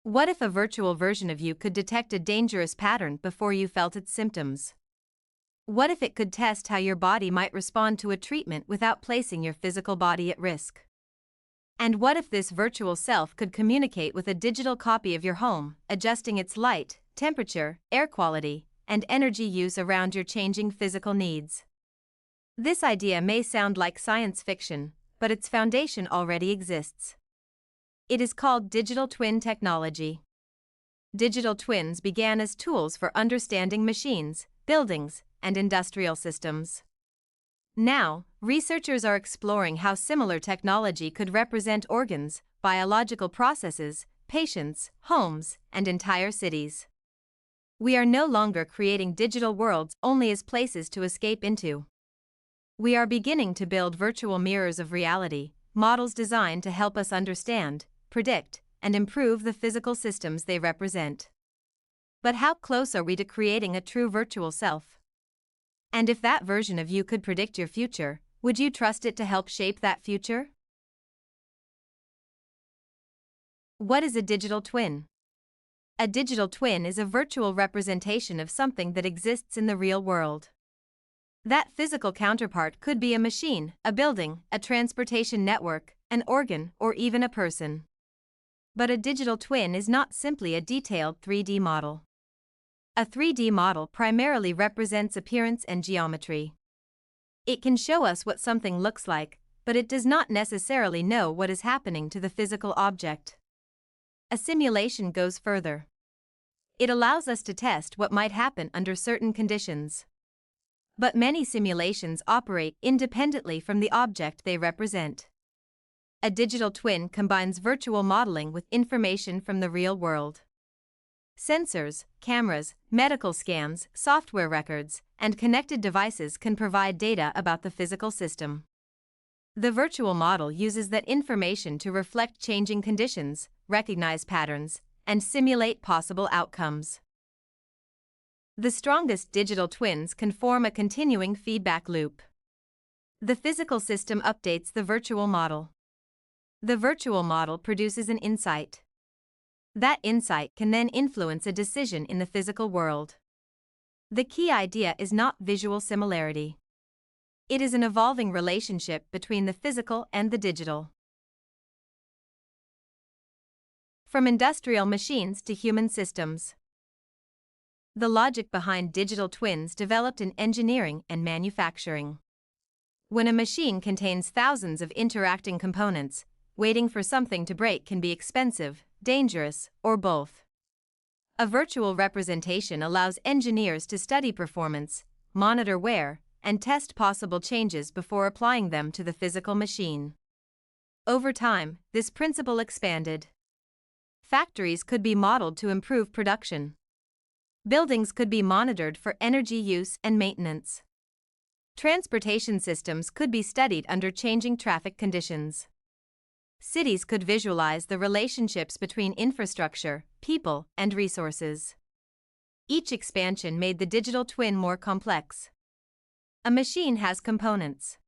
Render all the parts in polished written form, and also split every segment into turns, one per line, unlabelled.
What if a virtual version of you could detect a dangerous pattern before you felt its symptoms? What if it could test how your body might respond to a treatment without placing your physical body at risk? And what if this virtual self could communicate with a digital copy of your home, adjusting its light, temperature, air quality, and energy use around your changing physical needs? This idea may sound like science fiction, but its foundation already exists. It is called digital twin technology. Digital twins began as tools for understanding machines, buildings, and industrial systems. Now, researchers are exploring how similar technology could represent organs, biological processes, patients, homes, and entire cities. We are no longer creating digital worlds only as places to escape into. We are beginning to build virtual mirrors of reality, models designed to help us understand, predict, and improve the physical systems they represent. But how close are we to creating a true virtual self? And if that version of you could predict your future, would you trust it to help shape that future? What is a digital twin? A digital twin is a virtual representation of something that exists in the real world. That physical counterpart could be a machine, a building, a transportation network, an organ, or even a person. But a digital twin is not simply a detailed 3D model. A 3D model primarily represents appearance and geometry. It can show us what something looks like, but it does not necessarily know what is happening to the physical object. A simulation goes further. It allows us to test what might happen under certain conditions. But many simulations operate independently from the object they represent. A digital twin combines virtual modeling with information from the real world. Sensors, cameras, medical scans, software records, and connected devices can provide data about the physical system. The virtual model uses that information to reflect changing conditions, recognize patterns, and simulate possible outcomes. The strongest digital twins can form a continuing feedback loop. The physical system updates the virtual model. The virtual model produces an insight. That insight can then influence a decision in the physical world. The key idea is not visual similarity. It is an evolving relationship between the physical and the digital. From industrial machines to human systems. The logic behind digital twins developed in engineering and manufacturing. When a machine contains thousands of interacting components, waiting for something to break can be expensive, dangerous, or both. A virtual representation allows engineers to study performance, monitor wear, and test possible changes before applying them to the physical machine. Over time, this principle expanded. Factories could be modeled to improve production. Buildings could be monitored for energy use and maintenance. Transportation systems could be studied under changing traffic conditions. Cities could visualize the relationships between infrastructure, people, and resources. Each expansion made the digital twin more complex. A machine has components.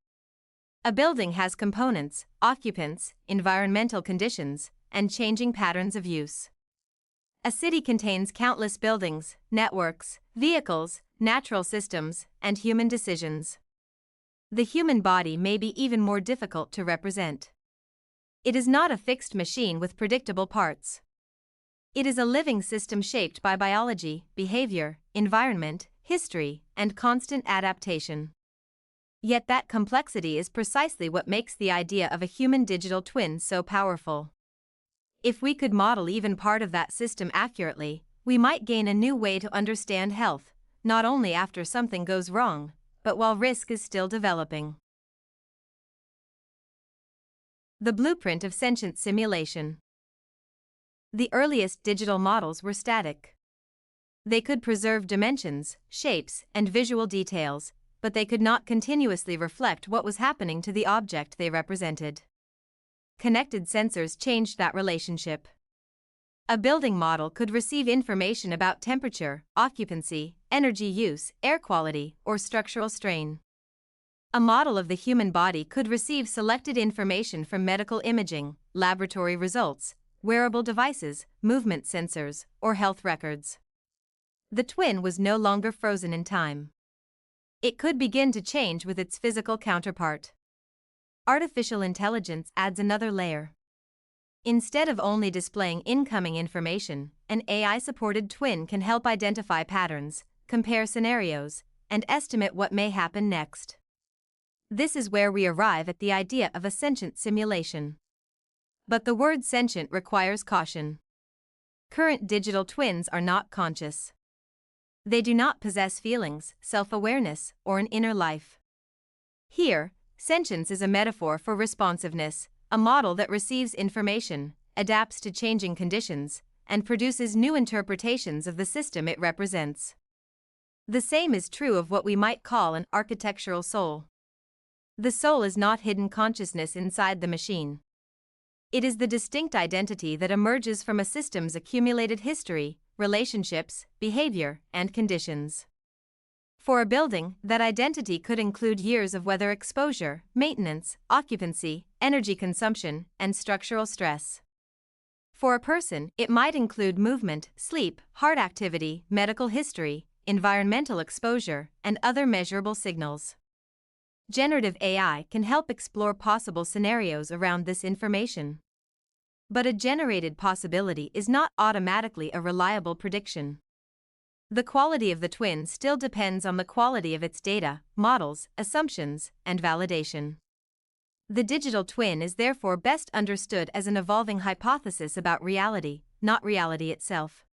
A building has components, occupants, environmental conditions, and changing patterns of use. A city contains countless buildings, networks, vehicles, natural systems, and human decisions. The human body may be even more difficult to represent. It is not a fixed machine with predictable parts. It is a living system shaped by biology, behavior, environment, history, and constant adaptation. Yet that complexity is precisely what makes the idea of a human digital twin so powerful. If we could model even part of that system accurately, we might gain a new way to understand health, not only after something goes wrong, but while risk is still developing. The blueprint of sentient simulation. The earliest digital models were static. They could preserve dimensions, shapes, and visual details, but they could not continuously reflect what was happening to the object they represented. Connected sensors changed that relationship. A building model could receive information about temperature, occupancy, energy use, air quality, or structural strain. A model of the human body could receive selected information from medical imaging, laboratory results, wearable devices, movement sensors, or health records. The twin was no longer frozen in time. It could begin to change with its physical counterpart. Artificial intelligence adds another layer. Instead of only displaying incoming information, an AI-supported twin can help identify patterns, compare scenarios, and estimate what may happen next. This is where we arrive at the idea of a sentient simulation. But the word sentient requires caution. Current digital twins are not conscious. They do not possess feelings, self-awareness, or an inner life. Here, sentience is a metaphor for responsiveness, a model that receives information, adapts to changing conditions, and produces new interpretations of the system it represents. The same is true of what we might call an architectural soul. The soul is not hidden consciousness inside the machine. It is the distinct identity that emerges from a system's accumulated history, relationships, behavior, and conditions. For a building, that identity could include years of weather exposure, maintenance, occupancy, energy consumption, and structural stress. For a person, it might include movement, sleep, heart activity, medical history, environmental exposure, and other measurable signals. Generative AI can help explore possible scenarios around this information. But a generated possibility is not automatically a reliable prediction. The quality of the twin still depends on the quality of its data, models, assumptions, and validation. The digital twin is therefore best understood as an evolving hypothesis about reality, not reality itself.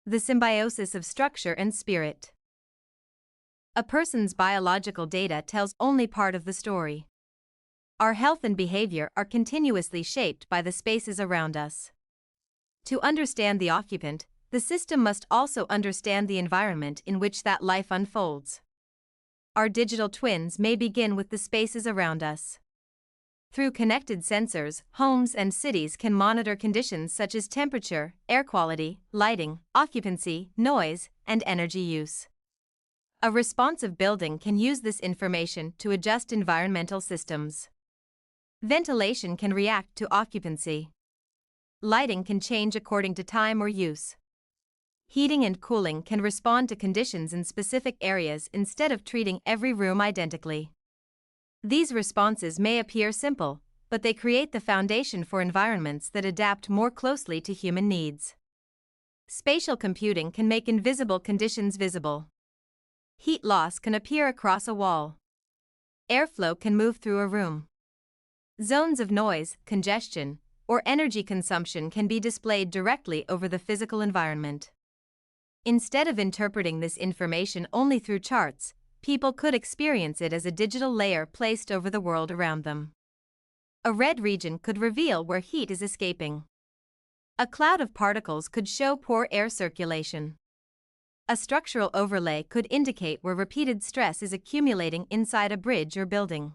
The symbiosis of structure and spirit. A person's biological data tells only part of the story. Our health and behavior are continuously shaped by the spaces around us. To understand the occupant, the system must also understand the environment in which that life unfolds. Our digital twins may begin with the spaces around us. Through connected sensors, homes and cities can monitor conditions such as temperature, air quality, lighting, occupancy, noise, and energy use. A responsive building can use this information to adjust environmental systems. Ventilation can react to occupancy. Lighting can change according to time or use. Heating and cooling can respond to conditions in specific areas instead of treating every room identically. These responses may appear simple, but they create the foundation for environments that adapt more closely to human needs. Spatial computing can make invisible conditions visible. Heat loss can appear across a wall. Airflow can move through a room. Zones of noise, congestion, or energy consumption can be displayed directly over the physical environment. Instead of interpreting this information only through charts, people could experience it as a digital layer placed over the world around them. A red region could reveal where heat is escaping. A cloud of particles could show poor air circulation. A structural overlay could indicate where repeated stress is accumulating inside a bridge or building.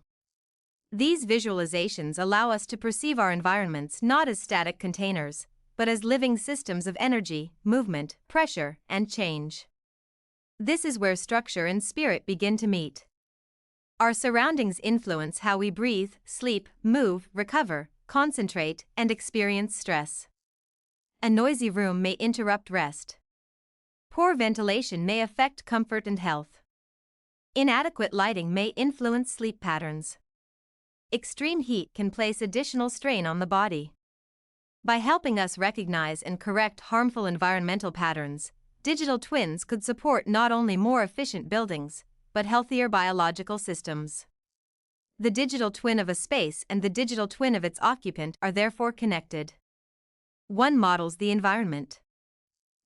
These visualizations allow us to perceive our environments not as static containers, but as living systems of energy, movement, pressure, and change. This is where structure and spirit begin to meet. Our surroundings influence how we breathe, sleep, move, recover, concentrate, and experience stress. A noisy room may interrupt rest. Poor ventilation may affect comfort and health. Inadequate lighting may influence sleep patterns. Extreme heat can place additional strain on the body. By helping us recognize and correct harmful environmental patterns, digital twins could support not only more efficient buildings, but healthier biological systems. The digital twin of a space and the digital twin of its occupant are therefore connected. One models the environment.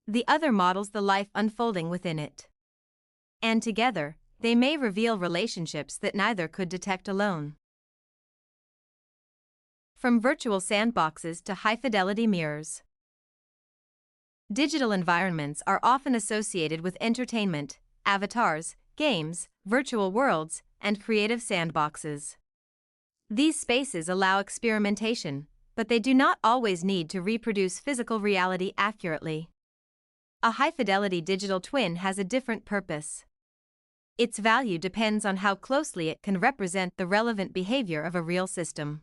The other models the life unfolding within it. And together, they may reveal relationships that neither could detect alone. From virtual sandboxes to high-fidelity mirrors. Digital environments are often associated with entertainment, avatars, games, virtual worlds, and creative sandboxes. These spaces allow experimentation, but they do not always need to reproduce physical reality accurately. A high-fidelity digital twin has a different purpose. Its value depends on how closely it can represent the relevant behavior of a real system.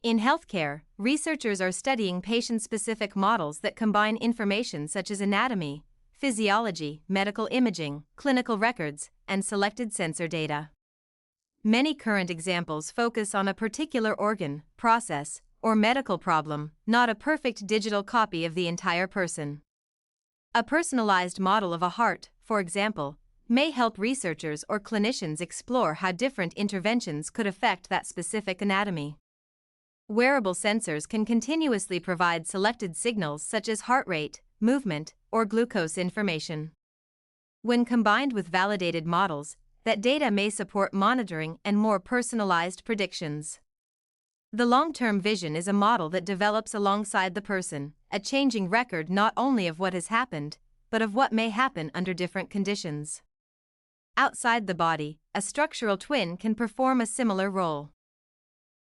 In healthcare, researchers are studying patient-specific models that combine information such as anatomy, physiology, medical imaging, clinical records, and selected sensor data. Many current examples focus on a particular organ, process, or medical problem, not a perfect digital copy of the entire person. A personalized model of a heart, for example, may help researchers or clinicians explore how different interventions could affect that specific anatomy. Wearable sensors can continuously provide selected signals such as heart rate, movement, or glucose information. When combined with validated models, that data may support monitoring and more personalized predictions. The long-term vision is a model that develops alongside the person, a changing record not only of what has happened, but of what may happen under different conditions. Outside the body, a structural twin can perform a similar role.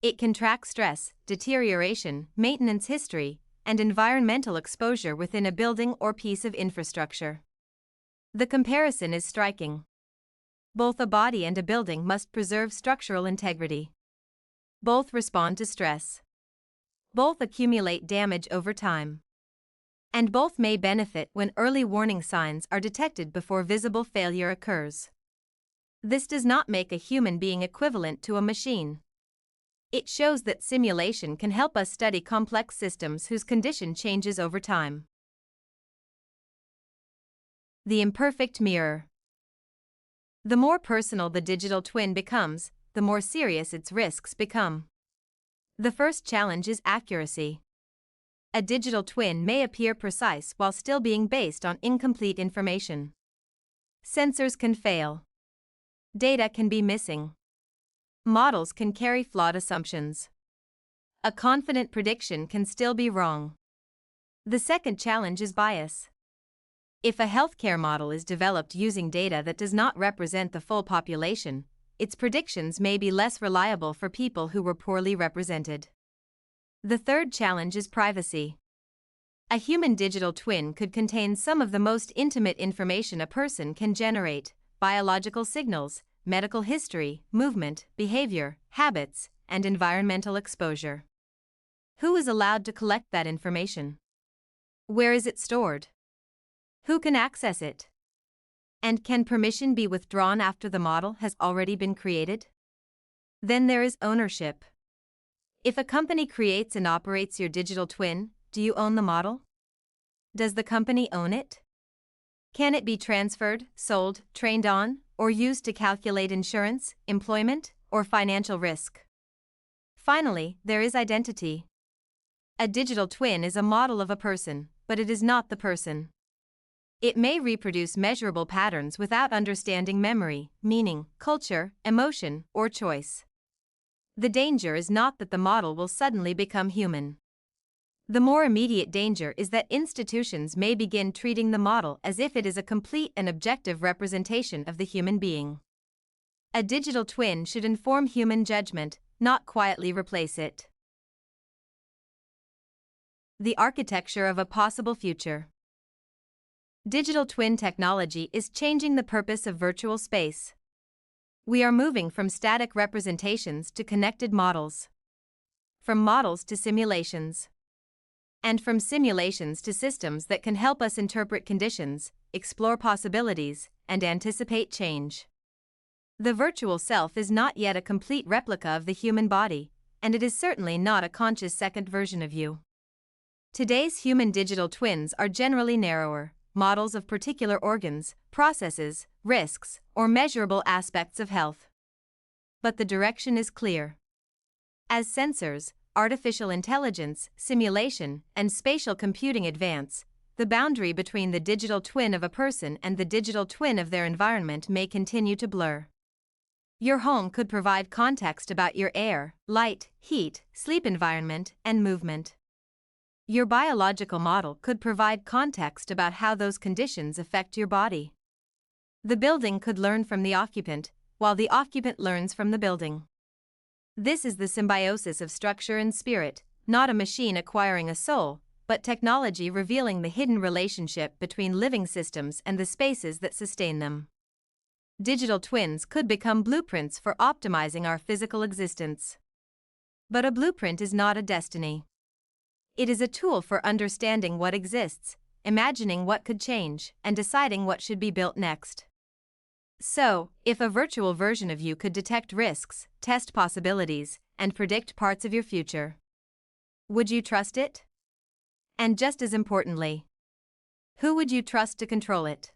It can track stress, deterioration, maintenance history, and environmental exposure within a building or piece of infrastructure. The comparison is striking. Both a body and a building must preserve structural integrity. Both respond to stress. Both accumulate damage over time. And both may benefit when early warning signs are detected before visible failure occurs. This does not make a human being equivalent to a machine. It shows that simulation can help us study complex systems whose condition changes over time. The imperfect mirror. The more personal the digital twin becomes, the more serious its risks become. The first challenge is accuracy. A digital twin may appear precise while still being based on incomplete information. Sensors can fail. Data can be missing. Models can carry flawed assumptions. A confident prediction can still be wrong. The second challenge is bias. If a healthcare model is developed using data that does not represent the full population, its predictions may be less reliable for people who were poorly represented. The third challenge is privacy. A human digital twin could contain some of the most intimate information a person can generate: biological signals, medical history, movement, behavior, habits, and environmental exposure. Who is allowed to collect that information? Where is it stored? Who can access it? And can permission be withdrawn after the model has already been created? Then there is ownership. If a company creates and operates your digital twin, do you own the model? Does the company own it? Can it be transferred, sold, trained on, or used to calculate insurance, employment, or financial risk? Finally, there is identity. A digital twin is a model of a person, but it is not the person. It may reproduce measurable patterns without understanding memory, meaning, culture, emotion, or choice. The danger is not that the model will suddenly become human. The more immediate danger is that institutions may begin treating the model as if it is a complete and objective representation of the human being. A digital twin should inform human judgment, not quietly replace it. The architecture of a possible future. Digital twin technology is changing the purpose of virtual space. We are moving from static representations to connected models. From models to simulations. And from simulations to systems that can help us interpret conditions, explore possibilities, and anticipate change. The virtual self is not yet a complete replica of the human body, and it is certainly not a conscious second version of you. Today's human digital twins are generally narrower, models of particular organs, processes, risks, or measurable aspects of health. But the direction is clear. As sensors, artificial intelligence, simulation, and spatial computing advance, the boundary between the digital twin of a person and the digital twin of their environment may continue to blur. Your home could provide context about your air, light, heat, sleep environment, and movement. Your biological model could provide context about how those conditions affect your body. The building could learn from the occupant, while the occupant learns from the building. This is the symbiosis of structure and spirit, not a machine acquiring a soul, but technology revealing the hidden relationship between living systems and the spaces that sustain them. Digital twins could become blueprints for optimizing our physical existence. But a blueprint is not a destiny. It is a tool for understanding what exists, imagining what could change, and deciding what should be built next. So, if a virtual version of you could detect risks, test possibilities, and predict parts of your future, would you trust it? And just as importantly, who would you trust to control it?